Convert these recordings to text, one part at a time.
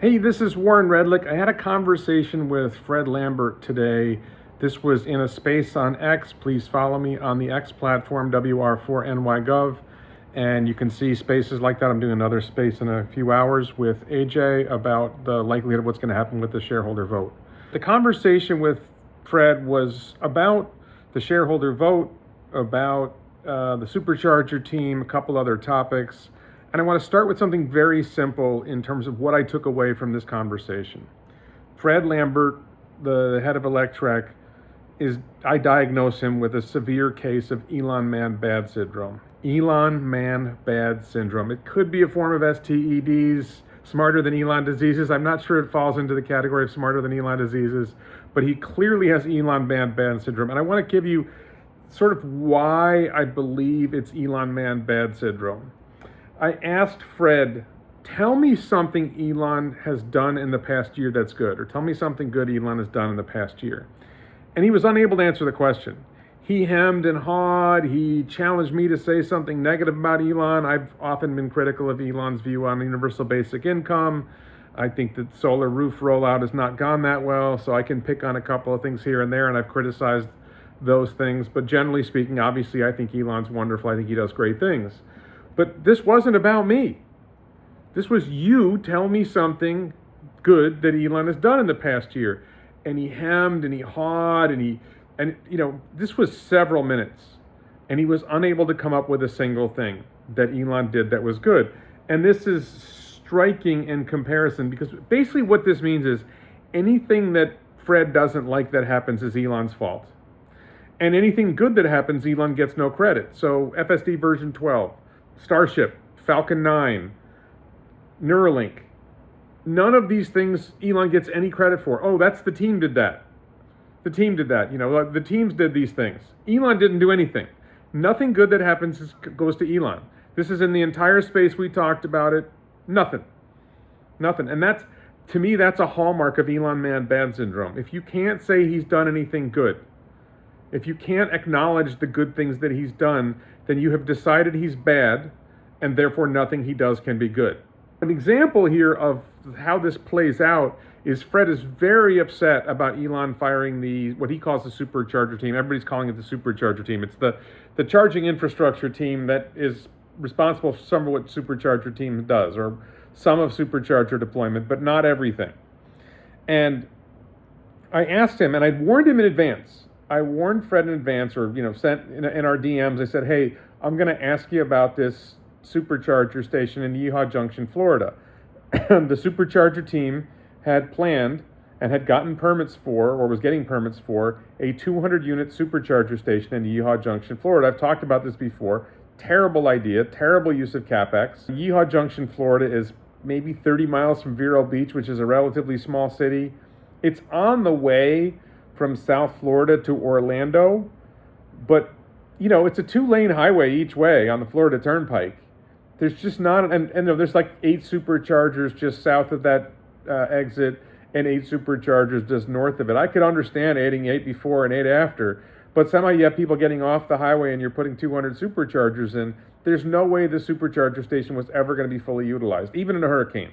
Hey, this is Warren Redlick. I had a conversation with Fred Lambert today. This was in a space on X. Please follow me on the X platform, WR4NYGov. And you can see spaces like that. I'm doing another space in a few hours with AJ about the likelihood of what's going to happen with the shareholder vote. The conversation with Fred was about the shareholder vote, about the Supercharger team, a couple other topics. And I want to start with something very simple in terms of what I took away from this conversation. Fred Lambert, the head of Electrek, I diagnose him with a severe case of Elon Man Bad Syndrome. Elon Man Bad Syndrome. It could be a form of STEDs, smarter than Elon diseases. I'm not sure it falls into the category of smarter than Elon diseases, but he clearly has Elon Man Bad Syndrome. And I want to give you sort of why I believe it's Elon Man Bad Syndrome. I asked Fred, tell me something Elon has done in the past year that's good, or tell me something good Elon has done in the past year. And he was unable to answer the question. He hemmed and hawed. He challenged me to say something negative about Elon. I've often been critical of Elon's view on universal basic income. I think that solar roof rollout has not gone that well, so I can pick on a couple of things here and there, and I've criticized those things. But generally speaking, obviously, I think Elon's wonderful. I think he does great things. But this wasn't about me. This was you tell me something good that Elon has done in the past year. And he hemmed and he hawed and this was several minutes. And he was unable to come up with a single thing that Elon did that was good. And this is striking in comparison because basically what this means is anything that Fred doesn't like that happens is Elon's fault. And anything good that happens, Elon gets no credit. So FSD version 12. Starship, Falcon 9, Neuralink. None of these things Elon gets any credit for. Oh, that's the team did that. The team did that. The teams did these things. Elon didn't do anything. Nothing good that happens goes to Elon. This is in the entire space we talked about it. Nothing. And to me, that's a hallmark of Elon Man Bad Syndrome. If you can't say he's done anything good, if you can't acknowledge the good things that he's done, then you have decided he's bad, and therefore nothing he does can be good. An example here of how this plays out is Fred is very upset about Elon firing what he calls the Supercharger team. Everybody's calling it the Supercharger team. It's the charging infrastructure team that is responsible for some of what Supercharger team does, or some of Supercharger deployment, but not everything. And I asked him, and I'd warned him in advance. I warned Fred in advance, or sent in our DMs. I said, "Hey, I'm going to ask you about this Supercharger station in Yeehaw Junction, Florida." The Supercharger team had planned and had gotten permits for, or was getting permits for, a 200-unit Supercharger station in Yeehaw Junction, Florida. I've talked about this before. Terrible idea, terrible use of CapEx. Yeehaw Junction, Florida is maybe 30 miles from Vero Beach, which is a relatively small city. It's on the way from South Florida to Orlando, but it's a 2-lane highway each way on the Florida Turnpike. There's just not, and there's like 8 superchargers just south of that exit, and 8 superchargers just north of it. I could understand adding 8 before and 8 after, but somehow you have people getting off the highway and you're putting 200 superchargers in. There's no way the supercharger station was ever going to be fully utilized, even in a hurricane.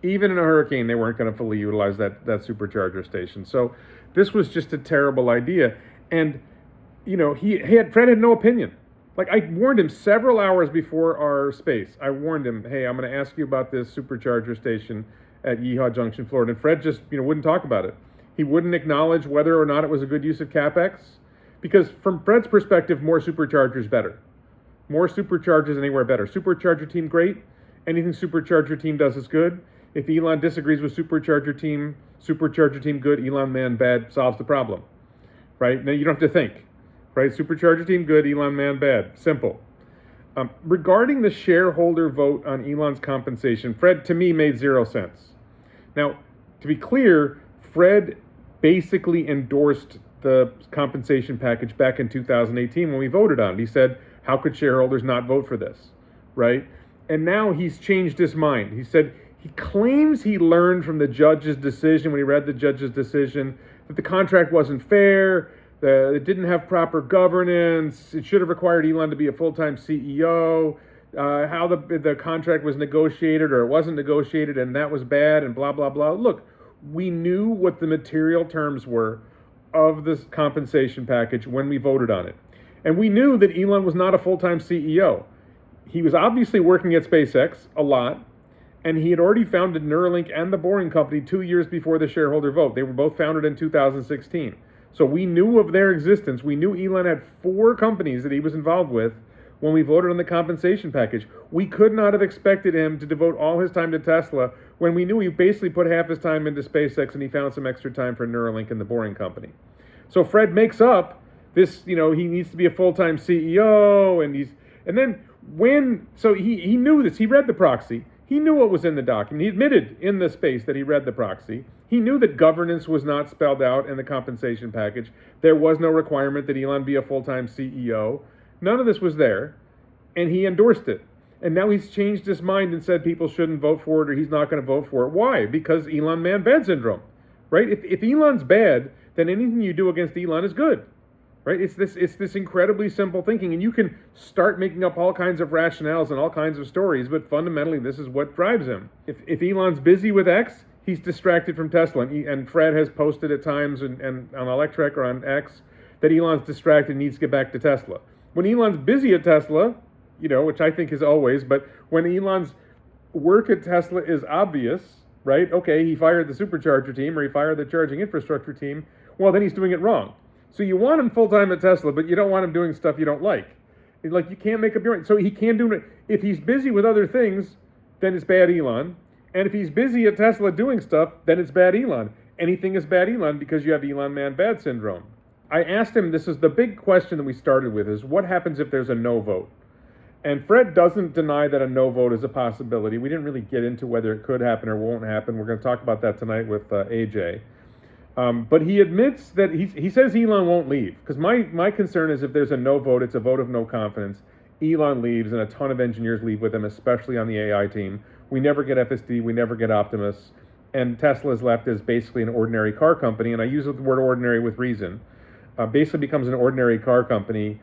Even in a hurricane, they weren't going to fully utilize that supercharger station. So this was just a terrible idea. And, Fred had no opinion. Like, I warned him several hours before our space. I warned him, hey, I'm going to ask you about this supercharger station at Yeehaw Junction, Florida. And Fred just, wouldn't talk about it. He wouldn't acknowledge whether or not it was a good use of CapEx. Because from Fred's perspective, more superchargers better. More superchargers anywhere better. Supercharger team, great. Anything Supercharger team does is good. If Elon disagrees with Supercharger team good, Elon Man bad, solves the problem, right? Now you don't have to think, right? Supercharger team good, Elon Man bad, simple. Regarding the shareholder vote on Elon's compensation, Fred, to me, made 0 sense. Now, to be clear, Fred basically endorsed the compensation package back in 2018 when we voted on it. He said, how could shareholders not vote for this, right? And now he's changed his mind. He said, he claims he learned from the judge's decision, when he read the judge's decision, that the contract wasn't fair, that it didn't have proper governance, it should have required Elon to be a full-time CEO, how the contract was negotiated or it wasn't negotiated and that was bad and blah, blah, blah. Look, we knew what the material terms were of this compensation package when we voted on it. And we knew that Elon was not a full-time CEO. He was obviously working at SpaceX a lot, and he had already founded Neuralink and the Boring Company 2 years before the shareholder vote. They were both founded in 2016. So we knew of their existence. We knew Elon had 4 companies that he was involved with when we voted on the compensation package. We could not have expected him to devote all his time to Tesla when we knew he basically put half his time into SpaceX and he found some extra time for Neuralink and the Boring Company. So Fred makes up this, he needs to be a full-time CEO, he knew this. He read the proxy. He knew what was in the document. He admitted in the space that he read the proxy. He knew that governance was not spelled out in the compensation package. There was no requirement that Elon be a full-time CEO. None of this was there, and he endorsed it. And now he's changed his mind and said people shouldn't vote for it or he's not going to vote for it. Why? Because Elon Man Bad Syndrome, right? If Elon's bad, then anything you do against Elon is good, right? It's this incredibly simple thinking, and you can start making up all kinds of rationales and all kinds of stories, but fundamentally this is what drives him. If Elon's busy with X, he's distracted from Tesla. And Fred has posted at times and on Electrek or on X that Elon's distracted and needs to get back to Tesla. When Elon's busy at Tesla, which I think is always, but when Elon's work at Tesla is obvious, right? Okay, he fired the Supercharger team or he fired the charging infrastructure team. Well, then he's doing it wrong. So you want him full-time at Tesla, but you don't want him doing stuff you don't like. Like, you can't make up your mind. So he can't do it. If he's busy with other things, then it's bad Elon. And if he's busy at Tesla doing stuff, then it's bad Elon. Anything is bad Elon because you have Elon Man Bad Syndrome. I asked him, this is the big question that we started with, is what happens if there's a no vote? And Fred doesn't deny that a no vote is a possibility. We didn't really get into whether it could happen or won't happen. We're going to talk about that tonight with AJ. But he admits that he says Elon won't leave. Because my concern is if there's a no vote, it's a vote of no confidence. Elon leaves and a ton of engineers leave with him, especially on the AI team. We never get FSD, we never get Optimus. And Tesla's left as basically an ordinary car company. And I use the word ordinary with reason. Basically becomes an ordinary car company.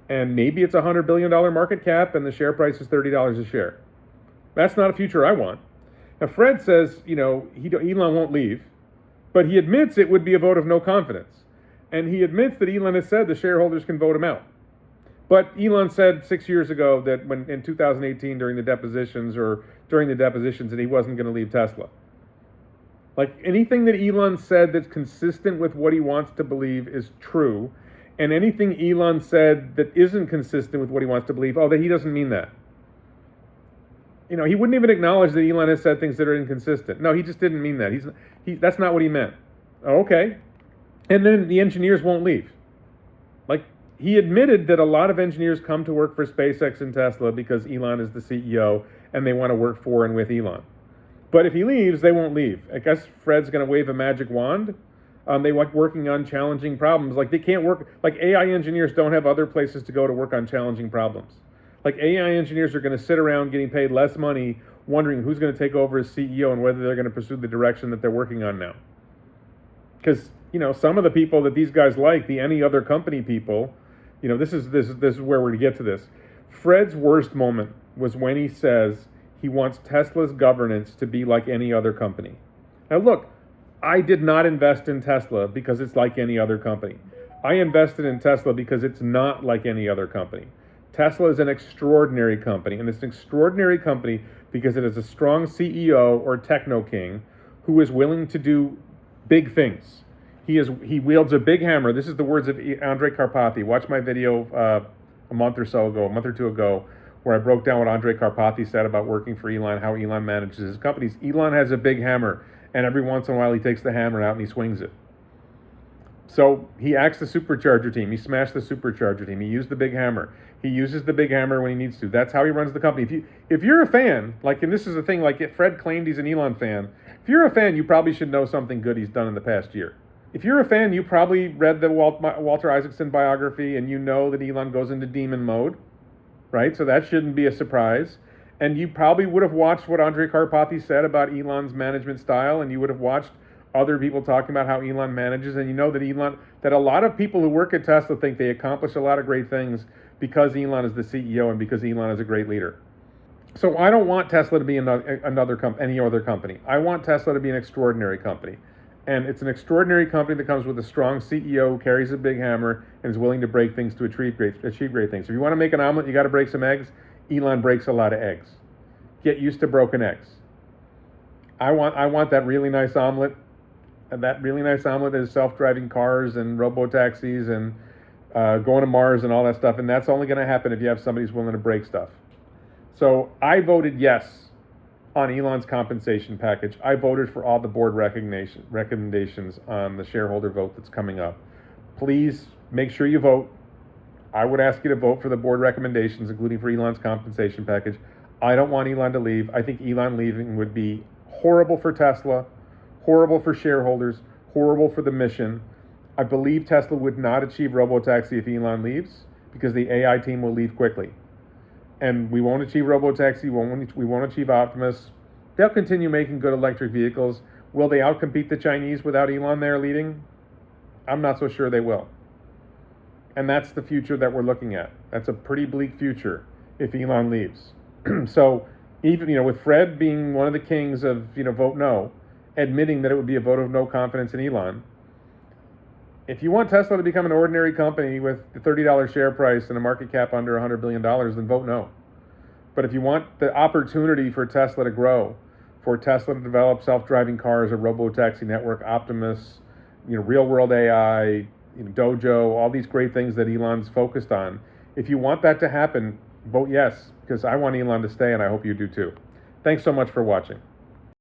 And maybe it's a $100 billion market cap and the share price is $30 a share. That's not a future I want. Now, Fred says, Elon won't leave, but he admits it would be a vote of no confidence. And he admits that Elon has said the shareholders can vote him out. But Elon said 6 years ago that when in 2018 during the depositions that he wasn't going to leave Tesla. Like, anything that Elon said that's consistent with what he wants to believe is true. And anything Elon said that isn't consistent with what he wants to believe, that he doesn't mean that. He wouldn't even acknowledge that Elon has said things that are inconsistent. No, he just didn't mean that. That's not what he meant. Okay. And then the engineers won't leave. Like, he admitted that a lot of engineers come to work for SpaceX and Tesla because Elon is the CEO and they want to work for and with Elon. But if he leaves, they won't leave. I guess Fred's going to wave a magic wand. They like working on challenging problems. Like, they can't work, like AI engineers don't have other places to go to work on challenging problems. Like, AI engineers are going to sit around getting paid less money, wondering who's going to take over as CEO and whether they're going to pursue the direction that they're working on now. Because, some of the people that these guys like, the any other company people, this is where we're going to get to this. Fred's worst moment was when he says he wants Tesla's governance to be like any other company. Now, look, I did not invest in Tesla because it's like any other company. I invested in Tesla because it's not like any other company. Tesla is an extraordinary company, and it's an extraordinary company because it has a strong CEO or techno king who is willing to do big things. He wields a big hammer. This is the words of Andrei Karpathy. Watch my video a month or two ago, where I broke down what Andrei Karpathy said about working for Elon, how Elon manages his companies. Elon has a big hammer, and every once in a while he takes the hammer out and he swings it. So he axed the Supercharger team. He smashed the Supercharger team. He used the big hammer. He uses the big hammer when he needs to. That's how he runs the company. If you're a fan, and this is the thing, if Fred claimed he's an Elon fan, if you're a fan, you probably should know something good he's done in the past year. If you're a fan, you probably read the Walter Isaacson biography, and you know that Elon goes into demon mode, right? So that shouldn't be a surprise. And you probably would have watched what Andrei Karpathy said about Elon's management style, and you would have watched other people talking about how Elon manages, and you know that a lot of people who work at Tesla think they accomplish a lot of great things because Elon is the CEO and because Elon is a great leader. So I don't want Tesla to be any other company. I want Tesla to be an extraordinary company. And it's an extraordinary company that comes with a strong CEO who carries a big hammer and is willing to break things to achieve great things. If you want to make an omelet, you got to break some eggs. Elon breaks a lot of eggs. Get used to broken eggs. I want that really nice omelet. And that really nice omelet is self-driving cars and robo-taxis and going to Mars and all that stuff. And that's only going to happen if you have somebody who's willing to break stuff. So I voted yes on Elon's compensation package. I voted for all the board recommendations on the shareholder vote that's coming up. Please make sure you vote. I would ask you to vote for the board recommendations, including for Elon's compensation package. I don't want Elon to leave. I think Elon leaving would be horrible for Tesla, horrible for shareholders, horrible for the mission. I believe Tesla would not achieve robotaxi if Elon leaves because the AI team will leave quickly. And we won't achieve robotaxi, we won't achieve Optimus. They'll continue making good electric vehicles. Will they outcompete the Chinese without Elon there leading? I'm not so sure they will. And that's the future that we're looking at. That's a pretty bleak future if Elon leaves. So even, with Fred being one of the kings of, vote no, admitting that it would be a vote of no confidence in Elon, if you want Tesla to become an ordinary company with a $30 share price and a market cap under $100 billion, then vote no. But if you want the opportunity for Tesla to grow, for Tesla to develop self-driving cars, a robo-taxi network, Optimus, real-world AI, Dojo, all these great things that Elon's focused on, if you want that to happen, vote yes, because I want Elon to stay, and I hope you do too. Thanks so much for watching.